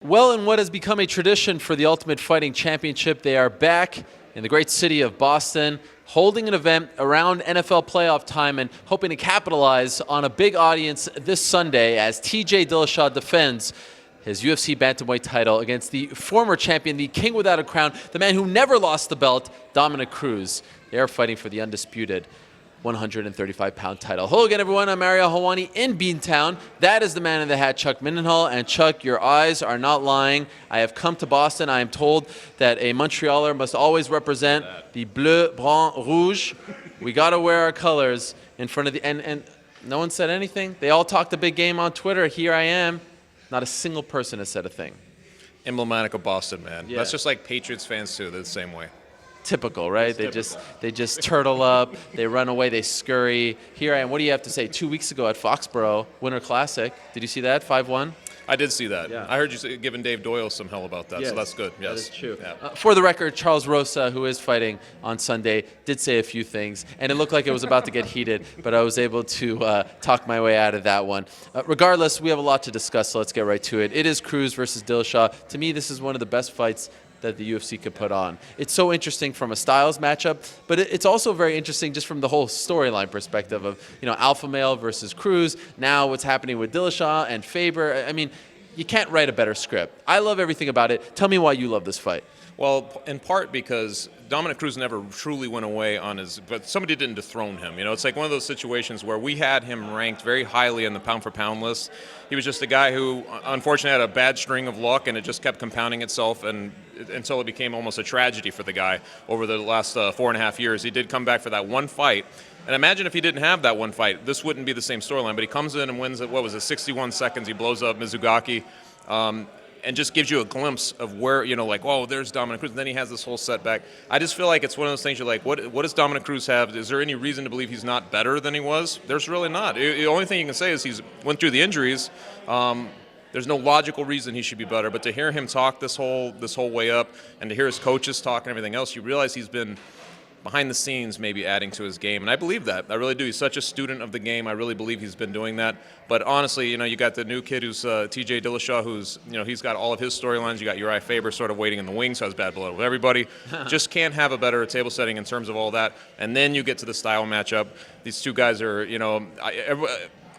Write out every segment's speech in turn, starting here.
Well, in what has become a tradition for the Ultimate Fighting Championship, they are back in the great city of Boston, holding an event around NFL playoff time and hoping to capitalize on a big audience this Sunday as TJ Dillashaw defends his UFC bantamweight title against the former champion, the king without a crown, the man who never lost the belt, Dominick Cruz. They are fighting for the undisputed 135-pound title. Hello again, everyone. I'm Ariel Helwani in Beantown. That is the man in the hat, Chuck Mindenhall. And Chuck, your eyes are not lying. I have come to Boston. I am told that a Montrealer must always represent the bleu, blanc, rouge. We got to wear our colors in front of the... And no one said anything. They all talked a big game on Twitter. Here I am. Not a single person has said a thing. Emblematic of Boston, man. Yeah. That's just like Patriots fans, too. They're the same way. Typical, right? They just turtle up, they run away, they scurry. Here I am. What do you have to say? 2 weeks ago at Foxborough, Winter Classic. Did you see that? 5-1? I did see that. Yeah. I heard you giving Dave Doyle some hell about that, Yes, so that's good. Yes, that is true. Yeah. For the record, Charles Rosa, who is fighting on Sunday, did say a few things, and it looked like it was about to get heated, but I was able to talk my way out of that one. Regardless, we have a lot to discuss, so let's get right to it. It is Cruz versus Dillashaw. To me, this is one of the best fights that the UFC could put on. It's so interesting from a styles matchup, but it's also very interesting just from the whole storyline perspective of, alpha male versus Cruz, now what's happening with Dillashaw and Faber. I mean, you can't write a better script. I love everything about it. Tell me why you love this fight. Well, in part because Dominick Cruz never truly went away on his, but somebody didn't dethrone him. It's like one of those situations where we had him ranked very highly in the pound-for-pound list. He was just a guy who, unfortunately, had a bad string of luck, and it just kept compounding itself until it became almost a tragedy for the guy over the last 4.5 years. He did come back for that one fight. And imagine if he didn't have that one fight, this wouldn't be the same storyline. But he comes in and wins at, 61 seconds. He blows up Mizugaki. And just gives you a glimpse of where, there's Dominick Cruz. And then he has this whole setback. I just feel like it's one of those things you're like, what does Dominick Cruz have? Is there any reason to believe he's not better than he was? There's really not. The only thing you can say is he's went through the injuries. There's no logical reason he should be better. But to hear him talk this whole way up and to hear his coaches talk and everything else, you realize he's been behind the scenes maybe adding to his game. And I believe that. I really do. He's such a student of the game. I really believe he's been doing that. But honestly, you got the new kid who's TJ Dillashaw, who's, he's got all of his storylines. You got Uriah Faber sort of waiting in the wings, so has bad blood with everybody. Just can't have a better table setting in terms of all that. And then you get to the style matchup. These two guys are,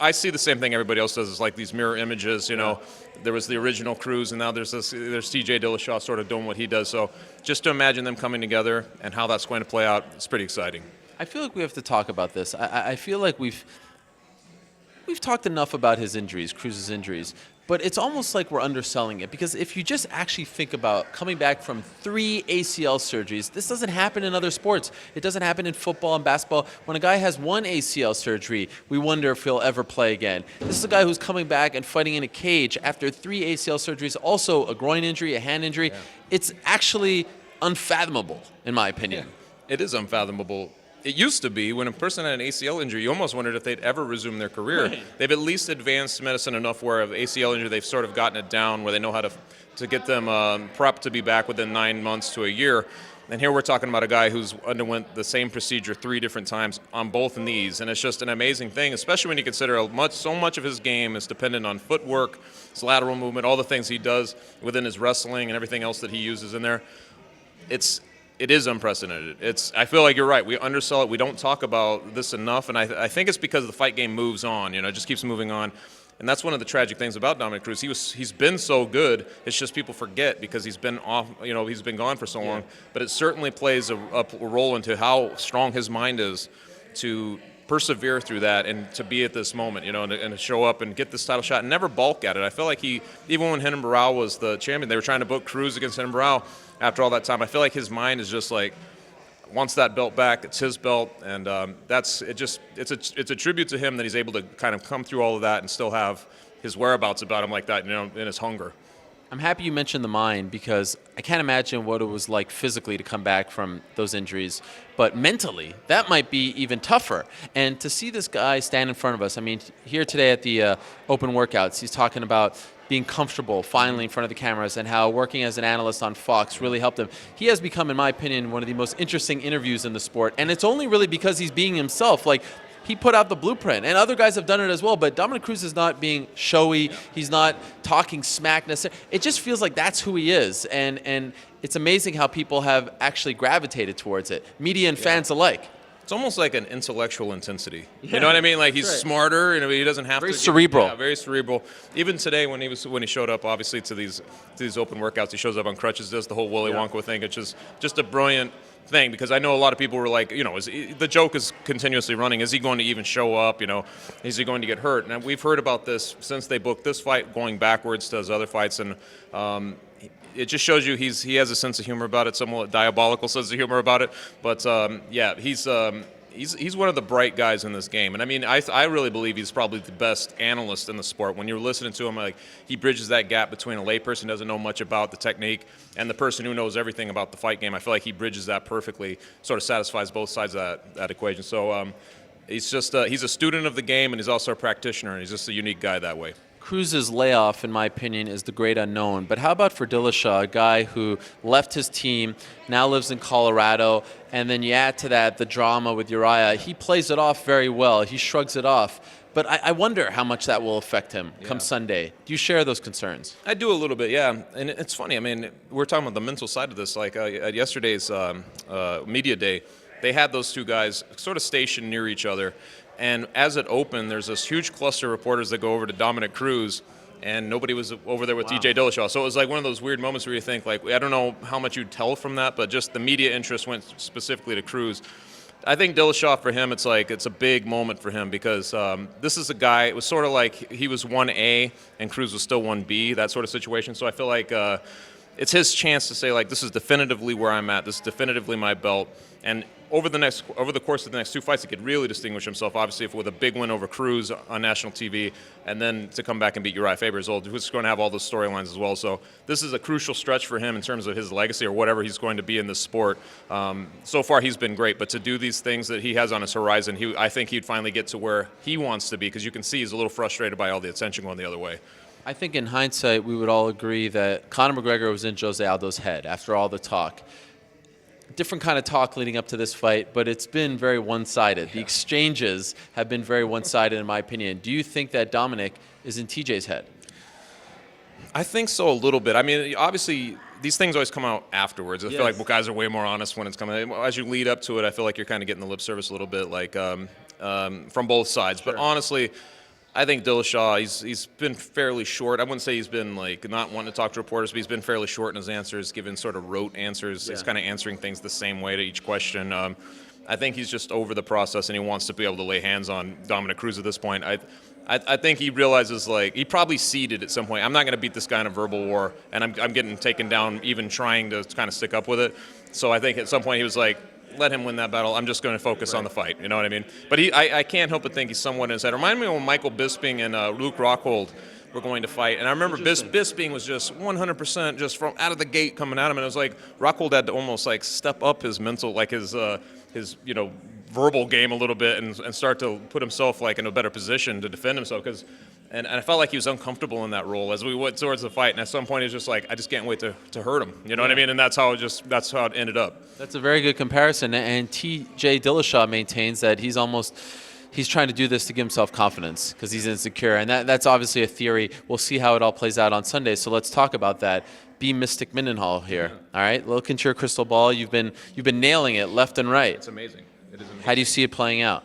I see the same thing everybody else does. It's like these mirror images, There was the original Cruz, and now there's TJ Dillashaw sort of doing what he does. So just to imagine them coming together and how that's going to play out, it's pretty exciting. I feel like we have to talk about this. I feel like we've talked enough about his injuries, Cruz's injuries, but it's almost like we're underselling it, because if you just actually think about coming back from 3 ACL surgeries, this doesn't happen in other sports. It doesn't happen in football and basketball. When a guy has 1 ACL surgery, we wonder if he'll ever play again. This is a guy who's coming back and fighting in a cage after 3 ACL surgeries, also a groin injury, a hand injury. Yeah. It's actually unfathomable, in my opinion. Yeah, it is unfathomable. It used to be when a person had an ACL injury, you almost wondered if they'd ever resume their career. Right. They've at least advanced medicine enough where an ACL injury, they've sort of gotten it down where they know how to get them prepped to be back within 9 months to a year. And here we're talking about a guy who's underwent the same procedure 3 different times on both knees. And it's just an amazing thing, especially when you consider so much of his game is dependent on footwork, his lateral movement, all the things he does within his wrestling and everything else that he uses in there. It is unprecedented. I feel like you're right. We undersell it. We don't talk about this enough, and I think it's because the fight game moves on. It just keeps moving on, and that's one of the tragic things about Dominick Cruz. He's been so good. It's just people forget because he's been off. He's been gone for so long. But it certainly plays a role into how strong his mind is to persevere through that and to be at this moment, and to show up and get this title shot and never balk at it. I feel like even when Renan Barão was the champion, they were trying to book Cruz against Renan Barão after all that time. I feel like his mind is just like, wants that belt back. It's his belt, and it's a tribute to him that he's able to kind of come through all of that and still have his whereabouts about him like that, and his hunger. I'm happy you mentioned the mind, because I can't imagine what it was like physically to come back from those injuries. But mentally, that might be even tougher. And to see this guy stand in front of us, I mean, here today at the open workouts, he's talking about being comfortable finally in front of the cameras and how working as an analyst on Fox really helped him. He has become, in my opinion, one of the most interesting interviews in the sport. And it's only really because he's being himself. Like, he put out the blueprint, and other guys have done it as well. But Dominick Cruz is not being showy. He's not talking smack necessarily. It just feels like that's who he is, and it's amazing how people have actually gravitated towards it, media and fans alike. It's almost like an intellectual intensity. You know what I mean? Like he's smarter, and he doesn't have very to. Cerebral. Yeah, very cerebral. Even today, when he showed up, obviously to these open workouts, he shows up on crutches, does the whole Willy Wonka thing. It's just a brilliant thing, because I know a lot of people were like, the joke is continuously running. Is he going to even show up? Is he going to get hurt? And we've heard about this since they booked this fight, going backwards to his other fights, and it just shows you he has a sense of humor about it, somewhat diabolical sense of humor about it. But he's one of the bright guys in this game, and I mean, I really believe he's probably the best analyst in the sport. When you're listening to him, like, he bridges that gap between a layperson who doesn't know much about the technique and the person who knows everything about the fight game. I feel like he bridges that perfectly, sort of satisfies both sides of that equation. So he's a student of the game, and he's also a practitioner, and he's just a unique guy that way. Cruz's layoff, in my opinion, is the great unknown. But how about for Dillashaw, a guy who left his team, now lives in Colorado, and then you add to that the drama with Uriah. He plays it off very well. He shrugs it off. But I wonder how much that will affect him come Sunday. Do you share those concerns? I do a little bit, yeah. And it's funny. I mean, we're talking about the mental side of this. Like at yesterday's media day, they had those two guys sort of stationed near each other. And as it opened, there's this huge cluster of reporters that go over to Dominick Cruz, and nobody was over there with DJ Dillashaw. So it was like one of those weird moments where you think, like, I don't know how much you'd tell from that, but just the media interest went specifically to Cruz. I think Dillashaw, for him, it's a big moment for him, because this is a guy, it was sort of like he was 1A and Cruz was still 1B, that sort of situation. So I feel like it's his chance to say, like, this is definitively where I'm at, this is definitively my belt. And over the course of the next two fights, he could really distinguish himself, obviously, with a big win over Cruz on national TV, and then to come back and beat Uriah Faber, who's going to have all those storylines as well. So this is a crucial stretch for him in terms of his legacy or whatever he's going to be in this sport. So far, he's been great, but to do these things that he has on his horizon, I think he'd finally get to where he wants to be, because you can see he's a little frustrated by all the attention going the other way. I think in hindsight, we would all agree that Conor McGregor was in Jose Aldo's head after all the talk. Different kind of talk leading up to this fight, but it's been very one-sided. The exchanges have been very one-sided, in my opinion. Do you think that Dominick is in TJ's head? I think so, a little bit. I mean, obviously, these things always come out afterwards. I feel like guys are way more honest when it's coming. As you lead up to it, I feel like you're kind of getting the lip service a little bit, like from both sides. Sure. But honestly, I think Dillashaw, he's been fairly short. I wouldn't say he's been like not wanting to talk to reporters, but he's been fairly short in his answers, given sort of rote answers. Yeah. He's kind of answering things the same way to each question. I think he's just over the process, and he wants to be able to lay hands on Dominick Cruz at this point. I think he realizes, like, he probably seeded at some point, I'm not going to beat this guy in a verbal war, and I'm getting taken down even trying to kind of stick up with it. So I think at some point he was like, let him win that battle. I'm just going to focus on the fight. You know what I mean? But I can't help but think he's somewhat in his head. Remind me when Michael Bisping and Luke Rockhold were going to fight. And I remember Bisping was just 100% just from out of the gate coming at him. And it was like Rockhold had to almost like step up his mental, like his verbal game a little bit and start to put himself like in a better position to defend himself. And I felt like he was uncomfortable in that role as we went towards the fight. And at some point, he was just like, I just can't wait to hurt him. You know what I mean? And that's how it ended up. That's a very good comparison. And TJ Dillashaw maintains that he's trying to do this to give himself confidence because he's insecure. And that's obviously a theory. We'll see how it all plays out on Sunday. So let's talk about that. Be Mystic Mindenhall here. All right? Look into your crystal ball. You've been nailing it left and right. It's amazing. It is amazing. How do you see it playing out?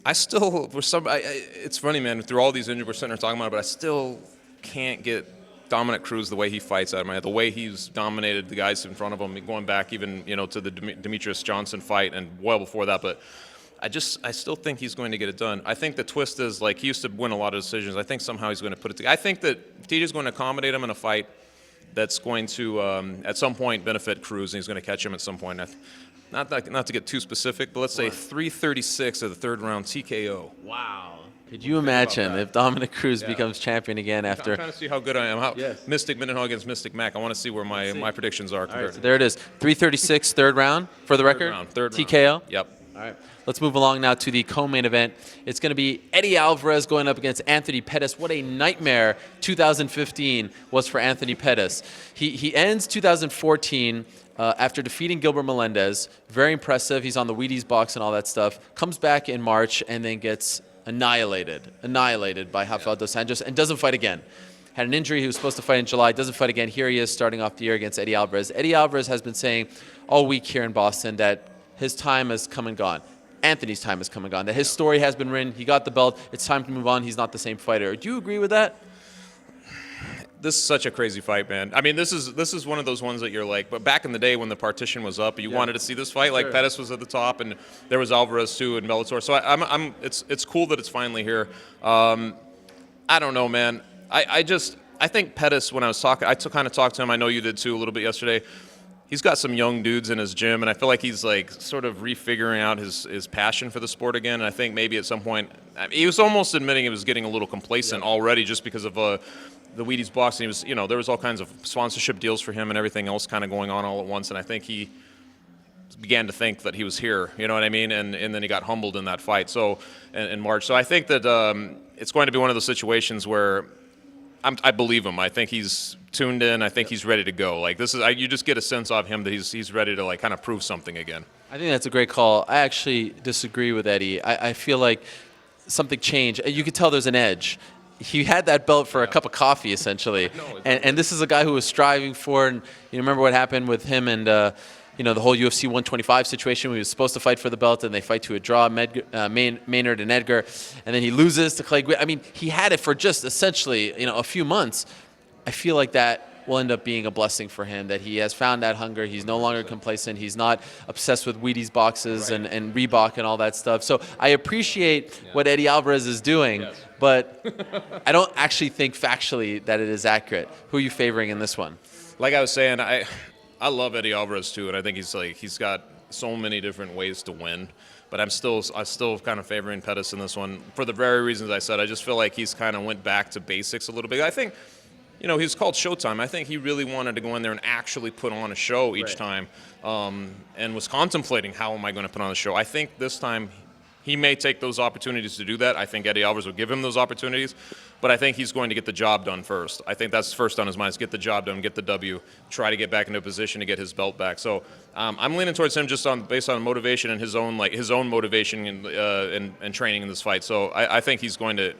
It's funny, man. Through all these injuries we're sitting there talking about it, but I still can't get Dominick Cruz the way he fights out of my head, the way he's dominated the guys in front of him, going back even to the Demetrius Johnson fight and well before that. But I still think he's going to get it done. I think the twist is, like, he used to win a lot of decisions. I think somehow he's going to put it together. I think that TJ's going to accommodate him in a fight that's going to at some point benefit Cruz, and he's going to catch him at some point. Not to get too specific, but let's say 3:36 of the third round TKO. Wow. Could you imagine if Dominick Cruz becomes champion again after? I'm trying to see how good I am. Mystic Mindenhall against Mystic Mac. I want to see where my predictions are. All right, so there it is. 3:36, third round for the record. Third round. TKO. Yep. All right, let's move along now to the co-main event. It's going to be Eddie Alvarez going up against Anthony Pettis. What a nightmare 2015 was for Anthony Pettis. He ends 2014 after defeating Gilbert Melendez. Very impressive. He's on the Wheaties box and all that stuff. Comes back in March and then gets annihilated by Rafael dos Anjos and doesn't fight again. Had an injury. He was supposed to fight in July. Doesn't fight again. Here he is starting off the year against Eddie Alvarez. Eddie Alvarez has been saying all week here in Boston that his time has come and gone. Anthony's time has come and gone. That his story has been written. He got the belt. It's time to move on. He's not the same fighter. Do you agree with that? This is such a crazy fight, man. I mean, this is one of those ones that you're like, but back in the day when the partition was up, you wanted to see this fight. Like Sure. Pettis was at the top, and there was Alvarez too in Bellator. So it's cool that it's finally here. I don't know, man. I think Pettis, when I was talking, kind of talked to him. I know you did too a little bit yesterday. He's got some young dudes in his gym, and I feel like he's like sort of refiguring out his passion for the sport again. And I think maybe at some point, he was almost admitting he was getting a little complacent already just because of the Wheaties box. And he was, there was all kinds of sponsorship deals for him and everything else kind of going on all at once. And I think he began to think that he was here, you know what I mean? And then he got humbled in that fight. So in March. So I think that it's going to be one of those situations where I believe him. I think he's tuned in. I think he's ready to go. Like this is, you just get a sense of him that he's ready to like kind of prove something again. I think that's a great call. I actually disagree with Eddie. I feel like something changed. You could tell there's an edge. He had that belt for a cup of coffee, essentially. And this is a guy who was striving for it. And you remember what happened with him and the whole UFC 125 situation. He was supposed to fight for the belt, and they fight to a draw, Maynard and Edgar. And then he loses to Clay Guida. I mean, he had it for just essentially a few months. I feel like that will end up being a blessing for him, that he has found that hunger. He's no longer complacent. He's not obsessed with Wheaties boxes and Reebok and all that stuff. So I appreciate what Eddie Alvarez is doing, but I don't actually think factually that it is accurate. Who are you favoring in this one? Like I was saying, I love Eddie Alvarez too, and I think he's got so many different ways to win. But I'm still kind of favoring Pettis in this one for the very reasons I said. I just feel like he's kind of went back to basics a little bit. I think, he's called Showtime. I think he really wanted to go in there and actually put on a show each time, and was contemplating how am I going to put on a show. I think this time he may take those opportunities to do that. I think Eddie Alvarez will give him those opportunities, but I think he's going to get the job done first. I think that's first on his mind, is get the job done, get the W, try to get back into a position to get his belt back. So I'm leaning towards him just based on motivation and his own motivation and training in this fight. So I think he's going to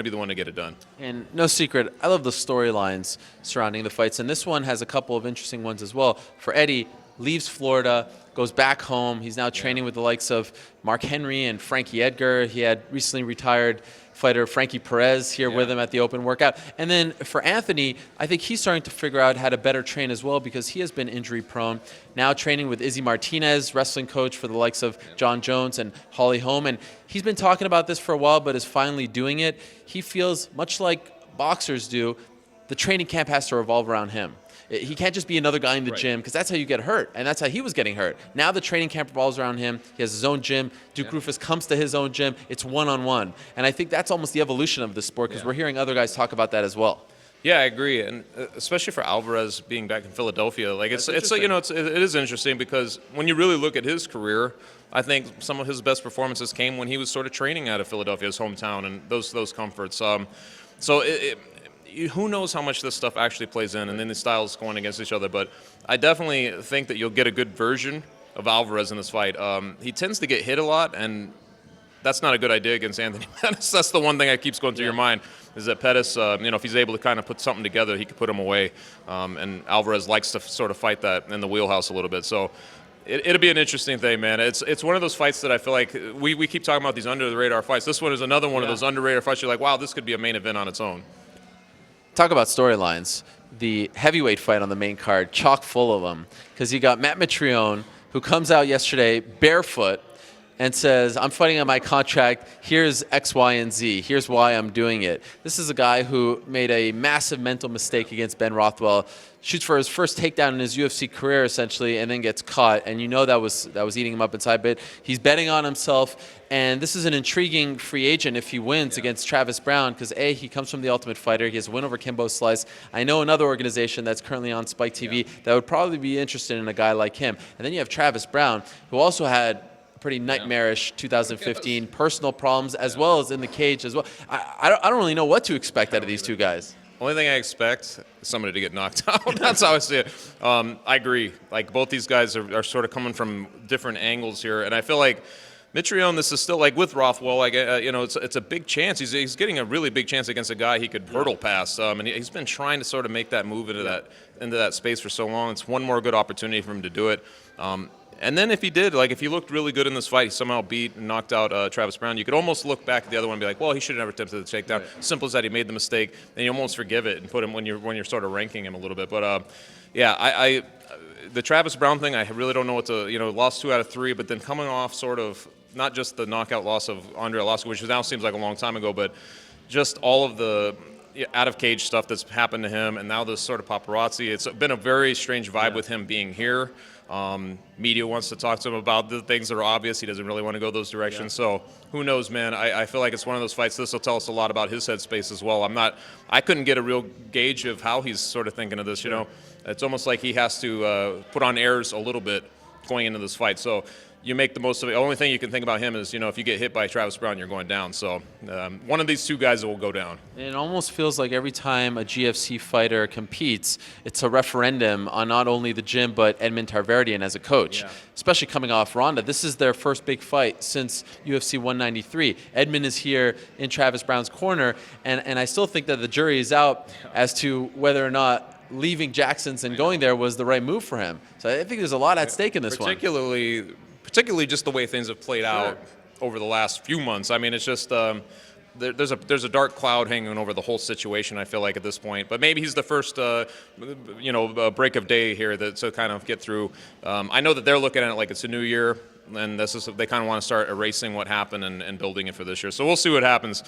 be the one to get it done. And no secret, I love the storylines surrounding the fights, and this one has a couple of interesting ones as well. For Eddie, leaves Florida, goes back home. He's now training with the likes of Mark Henry and Frankie Edgar. He had recently retired fighter Frankie Perez here with him at the open workout. And then for Anthony, I think he's starting to figure out how to better train as well, because he has been injury prone. Now training with Izzy Martinez, wrestling coach for the likes of John Jones and Holly Holm. And he's been talking about this for a while, but is finally doing it. He feels, much like boxers do, the training camp has to revolve around him. He can't just be another guy in the gym, because that's how you get hurt, and that's how he was getting hurt. Now the training camp revolves around him. He has his own gym. Duke Roufus comes to his own gym. It's one-on-one. And I think that's almost the evolution of the sport, because we're hearing other guys talk about that as well. Yeah, I agree, and especially for Alvarez being back in Philadelphia, like it is interesting, because when you really look at his career, I think some of his best performances came when he was sort of training out of Philadelphia, his hometown, and those comforts. Who knows how much this stuff actually plays in, and then the styles going against each other. But I definitely think that you'll get a good version of Alvarez in this fight. He tends to get hit a lot, and that's not a good idea against Anthony Pettis. That's the one thing that keeps going through your mind, is that Pettis, if he's able to kind of put something together, he could put him away. And Alvarez likes to sort of fight that in the wheelhouse a little bit. So it'll be an interesting thing, man. It's one of those fights that I feel like we keep talking about, these under-the-radar fights. This one is another one of those under-radar fights. You're like, wow, this could be a main event on its own. Talk about storylines. The heavyweight fight on the main card, chock full of them, because you got Matt Mitrione, who comes out yesterday barefoot and says, I'm fighting on my contract, here's X, Y, and Z, here's why I'm doing it. This is a guy who made a massive mental mistake against Ben Rothwell, shoots for his first takedown in his UFC career, essentially, and then gets caught. And that was eating him up inside. But he's betting on himself, and this is an intriguing free agent if he wins against Travis Brown, because he comes from the Ultimate Fighter. He has a win over Kimbo Slice. I know another organization that's currently on Spike TV that would probably be interested in a guy like him. And then you have Travis Brown, who also had pretty nightmarish 2015, personal problems as well as in the cage as well. I don't really know what to expect out of these two guys. Only thing I expect is somebody to get knocked out. That's how I see it. I agree. Like, both these guys are sort of coming from different angles here, and I feel like Mitrione, this is still like with Rothwell, like it's a big chance. He's getting a really big chance against a guy he could hurdle past, and he's been trying to sort of make that move into that space for so long. It's one more good opportunity for him to do it. And then if he did, like if he looked really good in this fight, he somehow beat and knocked out Travis Brown, you could almost look back at the other one and be like, well, he should have never attempted the takedown. Right. Simple as that, he made the mistake, and you almost forgive it and put him when you're sort of ranking him a little bit. But I the Travis Brown thing, I really don't know what to, lost 2 out of 3, but then coming off sort of not just the knockout loss of Andre Arlovski, which now seems like a long time ago, but just all of the out-of-cage stuff that's happened to him, and now this sort of paparazzi. It's been a very strange vibe with him being here. Media wants to talk to him about the things that are obvious. He doesn't really want to go those directions. So who knows, man? I feel like it's one of those fights. This will tell us a lot about his headspace as well. I couldn't get a real gauge of how he's sort of thinking of this. It's almost like he has to put on airs a little bit going into this fight. So you make the most of it. The only thing you can think about him is, if you get hit by Travis Brown, you're going down. So one of these two guys will go down. It almost feels like every time a GFC fighter competes, it's a referendum on not only the gym, but Edmond Tarverdyan as a coach, especially coming off Ronda. This is their first big fight since UFC 193. Edmond is here in Travis Brown's corner, and I still think that the jury is out as to whether or not leaving Jackson's and going there was the right move for him. So I think there's a lot at stake in this one. Particularly just the way things have played out over the last few months. I mean, it's just there's a dark cloud hanging over the whole situation, I feel like, at this point. But maybe he's the first, break of day here to kind of get through. I know that they're looking at it like it's a new year, and they kind of want to start erasing what happened and building it for this year. So we'll see what happens.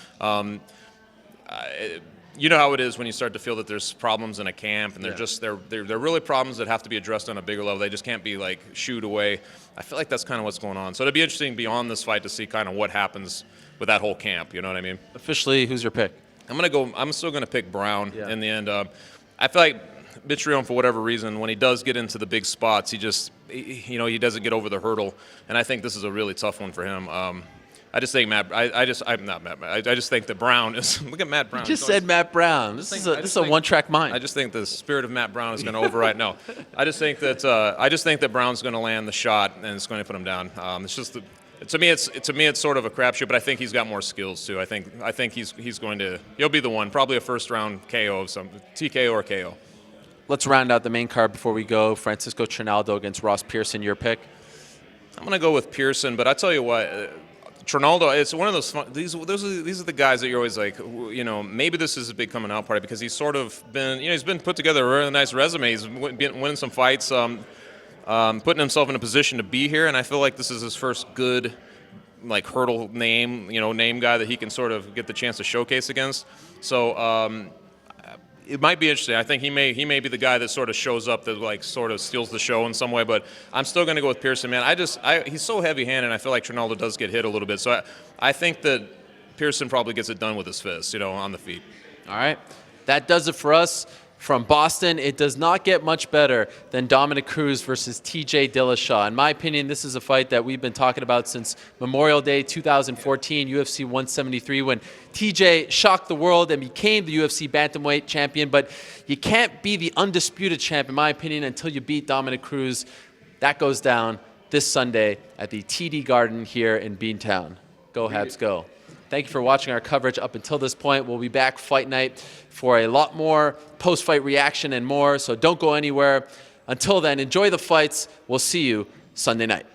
You know how it is when you start to feel that there's problems in a camp, and they're really problems that have to be addressed on a bigger level. They just can't be like shooed away. I feel like that's kind of what's going on. So it'll be interesting beyond this fight to see kind of what happens with that whole camp. You know what I mean? Officially, who's your pick? I'm still gonna pick Brown in the end. I feel like Mitrione, for whatever reason, when he does get into the big spots, he doesn't get over the hurdle, and I think this is a really tough one for him. I just think I just think that Brown is. Look at Matt Brown. You just said Matt Brown. This is a one-track mind. I just think the spirit of Matt Brown is going to override. No, I just think that Brown's going to land the shot and it's going to put him down. It's just to me it's sort of a crapshoot, but I think he's got more skills too. I think he'll be the one, probably a first-round KO of some TKO or KO. Let's round out the main card before we go. Francisco Trinaldo against Ross Pearson. Your pick? I'm going to go with Pearson, but I tell you what. Trinaldo, it's one of those fun, these are the guys that you're always like, maybe this is a big coming out party because he's sort of been, he's been put together a really nice resume. He's winning some fights, putting himself in a position to be here, and I feel like this is his first good, like, hurdle name guy that he can sort of get the chance to showcase against. So it might be interesting. I think he may be the guy that sort of shows up that like sort of steals the show in some way. But I'm still going to go with Pearson, man. He's so heavy-handed. I feel like Trinaldo does get hit a little bit. So I think that Pearson probably gets it done with his fist, on the feet. All right, that does it for us. From Boston, it does not get much better than Dominick Cruz versus TJ Dillashaw. In my opinion, this is a fight that we've been talking about since Memorial Day 2014, UFC 173, when TJ shocked the world and became the UFC bantamweight champion. But you can't be the undisputed champ, in my opinion, until you beat Dominick Cruz. That goes down this Sunday at the TD Garden here in Beantown. Go Habs, go. Thank you for watching our coverage up until this point. We'll be back Fight Night for a lot more post-fight reaction and more, so don't go anywhere. Until then, enjoy the fights. We'll see you Sunday night.